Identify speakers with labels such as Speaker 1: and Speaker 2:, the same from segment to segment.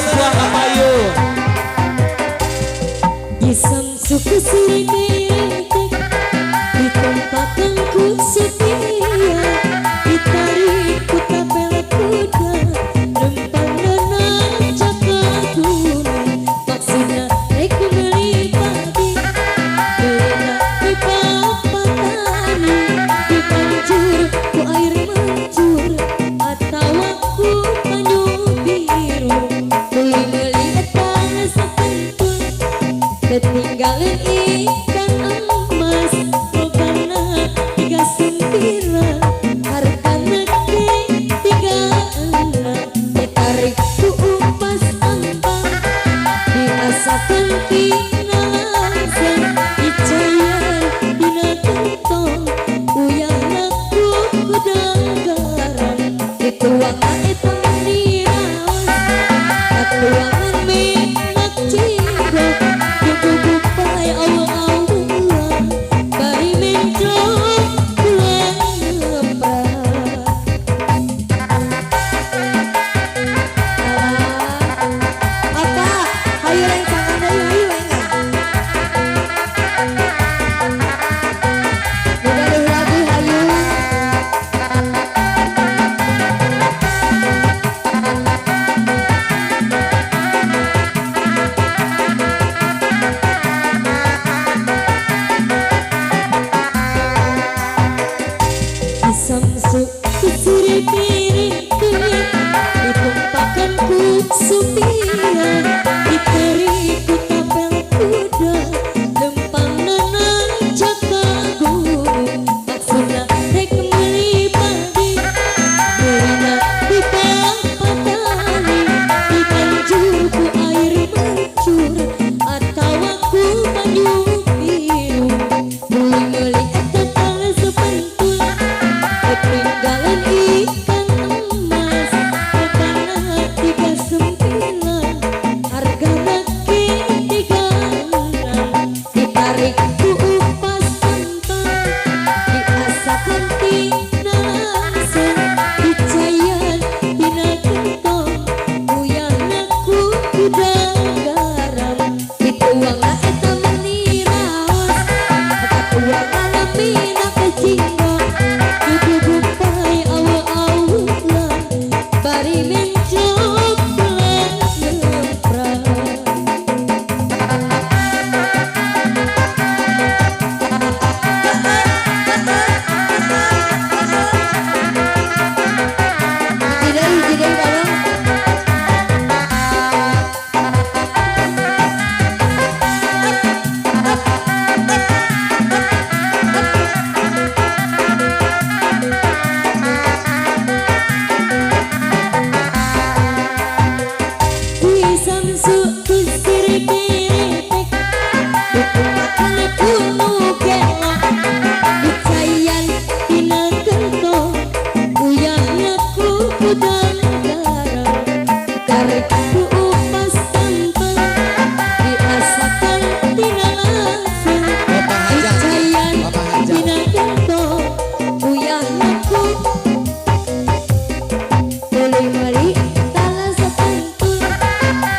Speaker 1: buah Amayu.
Speaker 2: Disamsu kesini di tempat ku setia, ditarik ku tapel kuda, rempang dan cakagung, maksudnya rek beli padi, beli di papatani, dipancur ku air mancur, atau aku banyu biru, beli etang sepentul, ketinggalan ikan emas, lobana 39, hargana ke 36, ditarik ku upas ambang, diasakan tina langsung, dicayan tina gentong, uyana ku kudang garam, dituang eta niraos, atuangan minyak cibok, kukupai awal-awal, bari mencok pulang leprak. Apa? Hayu yang tangan hayu enggak? Udah lagu hayu. Disamsu kusiri piringku, ditumpahkan ku supia, ditarik ku tapel kuda, lempang nanang cakagung, maksudnya rek beli padi, belinya di papatani, dipancur ku air mancur, atau aku banyu biru, beli eta tang sepentul, ketinggalan ikan emas, lobana 39, hargana ke 36, ditarik ku upas kantong, diasakan tina langsung, dicayan tina gentong, uyana ku kudang garam, dituangna eta meniraos, katuangan mina kejinggong, kukupai awal-awalan, bari mencok pulang leprak. Jidai bareng. Disamsu kusiri piringku, ditumpahkan ku nugela, dicayan tina gentong, uyahna ku kudang garam, ditarik ku upas kantong, diasakan tina langsung, dicayan tina gentong, uyahna ku beli tala sepentul,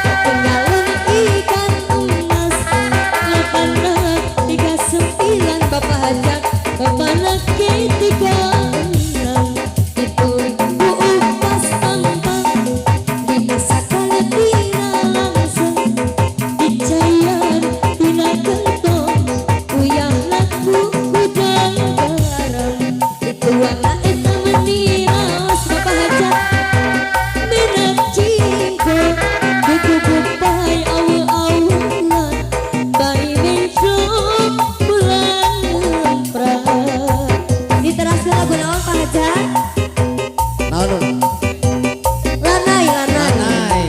Speaker 2: ketinggalan ikan emas, lobana 39, bapak hajat, bapana ke 36, diturik ku upas ambang, diasakan tina langsung, dicayan tina gentong, uyahna ku kudang garam, dituangna eta meniraos, bapak hajat minyak cingkong, kukupai awal-awalan, bari mencok pulang leprak. Diteraskan lagu naon Pak Hajat?
Speaker 3: Naon?
Speaker 2: Lanai.
Speaker 3: Lanai.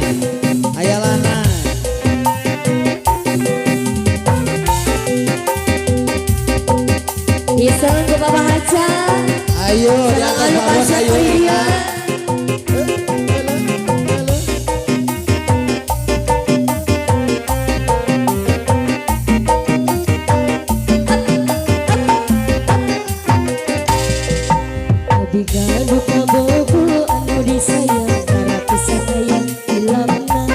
Speaker 3: Aya lanai.
Speaker 2: Iseng ke Bapak Hajat.
Speaker 3: Ayo di atas Pak Bos ayo.
Speaker 2: Digaduh kabogo anu disayang, karena kesayang ilamna.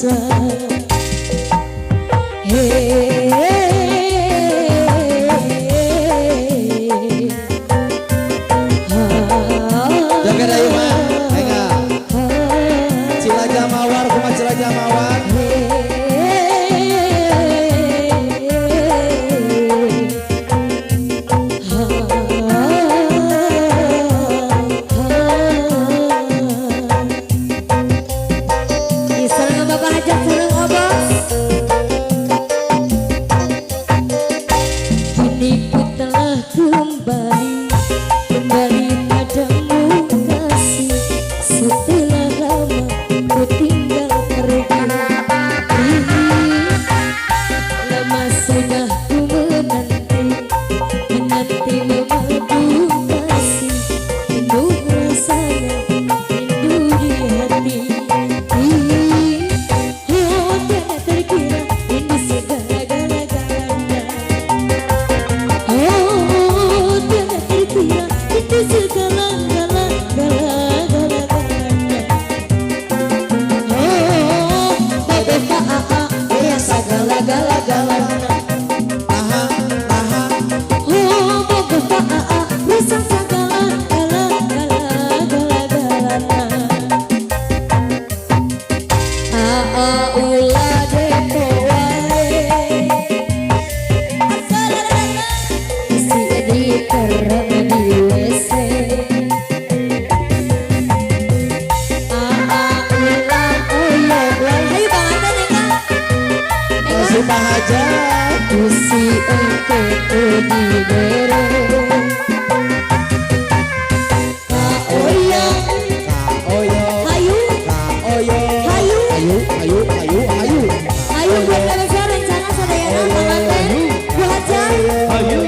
Speaker 2: mata. Hey,
Speaker 3: Joget ayo mah, enggak. Cilacap Mawar, kumaha Cilacap Mawar.
Speaker 2: Kembali padamu kasih, setelah lama ku tinggal pergi. Lama sudah ku menanti memadu kasih, penuh rasanya rindu di hati. Oh tiada terkira rindu segala-galanya. Oh tiada terkira itu segala-galanya. Oh Bapak ya segala-galanya. Oh Bapak bisa segala-galanya. Ulah depo wae isi di kerang di WC.
Speaker 3: Si Bahajat,
Speaker 2: Usi engke di bere. Oyo,
Speaker 3: Oyo,
Speaker 2: hayu,
Speaker 3: Oyo,
Speaker 2: hayu,
Speaker 3: ayu,
Speaker 2: hayu buat Indonesia rencana sadayana pengantin Bu Hajat.
Speaker 3: ayu.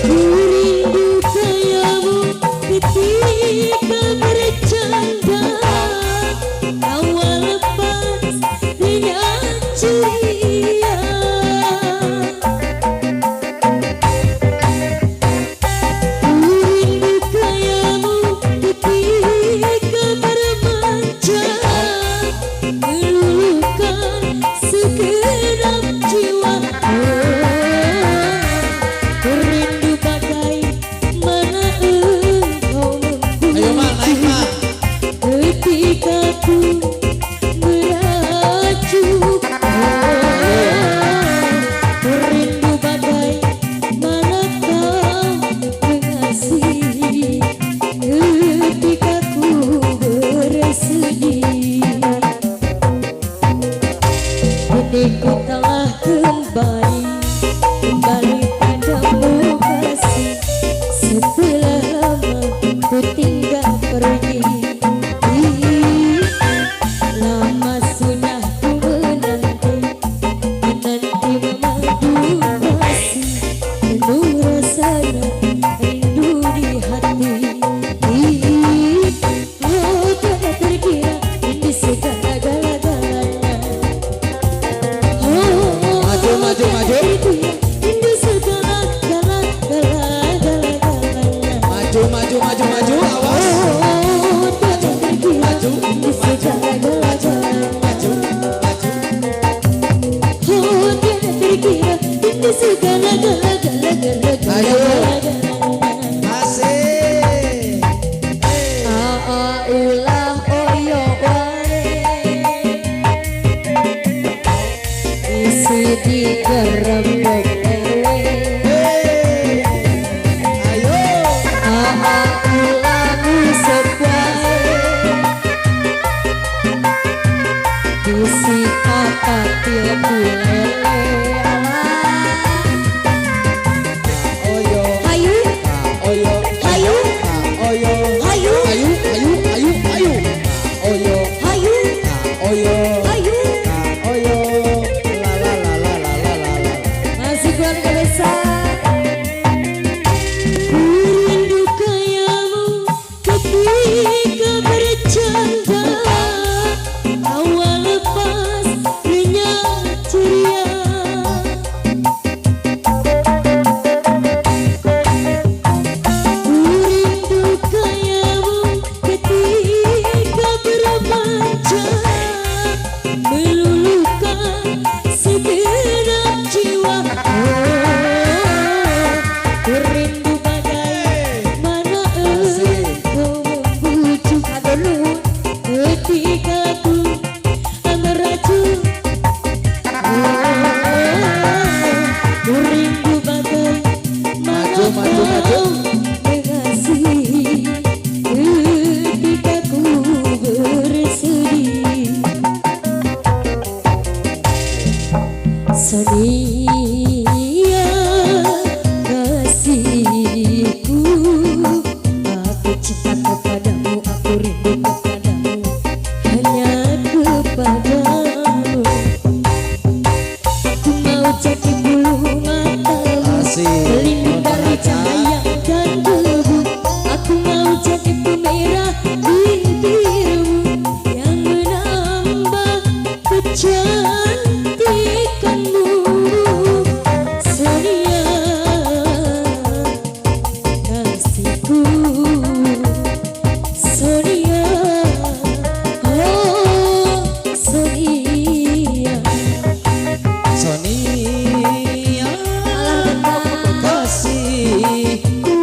Speaker 2: Ku rindu kayamu ketika bercanda, awal lepas dengan ceria. Ku rindu kayamu ketika bermanja, meluluhkan segenap jiwa. Ku rindu bagaimana engkau
Speaker 3: Ayo mah, naik mah.
Speaker 2: ketika ku merajuk. Ku rindu bagaimana kau mengasihi ketika ku bersedih. Kini ku telah kembali padamu kasih, setelah lama ku tinggal pergi. Lama sudah ku menanti memadu kasih, penuh rasanya rindu di hati. Oh tiada terkira rindu segala-galanya. Oh
Speaker 3: Maju.
Speaker 2: rindu segala-galanya.
Speaker 3: Maju, awas.
Speaker 2: Oh tiada terkira rindu segala-galanya.
Speaker 3: Maju.
Speaker 2: Oh tiada terkira rindu segala-galanya.
Speaker 3: Ayo. Masih.
Speaker 2: Ulah oyo wae isi di gerembok ewe.
Speaker 3: Ayo.
Speaker 2: Ulah musik wae isi apa tilku lele.
Speaker 3: Oyo,
Speaker 2: Hayu,
Speaker 3: Oyo,
Speaker 2: hayu,
Speaker 3: Oyo,
Speaker 2: hayu,
Speaker 3: ayu. Oyo,
Speaker 2: hayu,
Speaker 3: Oyo,
Speaker 2: hayu.
Speaker 3: Oyo. La.
Speaker 2: Masih keluarga besar. Ku rindu kayamu ketika bercanda, awal lepas renyah ceria. Ku rindu kayamu kepadamu, aku rindu kepadamu, hanya kepadamu. Aku mau jadi bulu matamu, pelindung dari cahaya dan debu. Aku mau jadi pemerah bibirmu yang menambah kecantikanmu. Sonia, kasihku, Sonia, oh Sonia.
Speaker 3: Sonia, kasihku,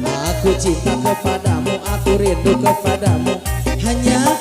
Speaker 3: aku cinta kepadamu, aku rindu kepadamu, hanya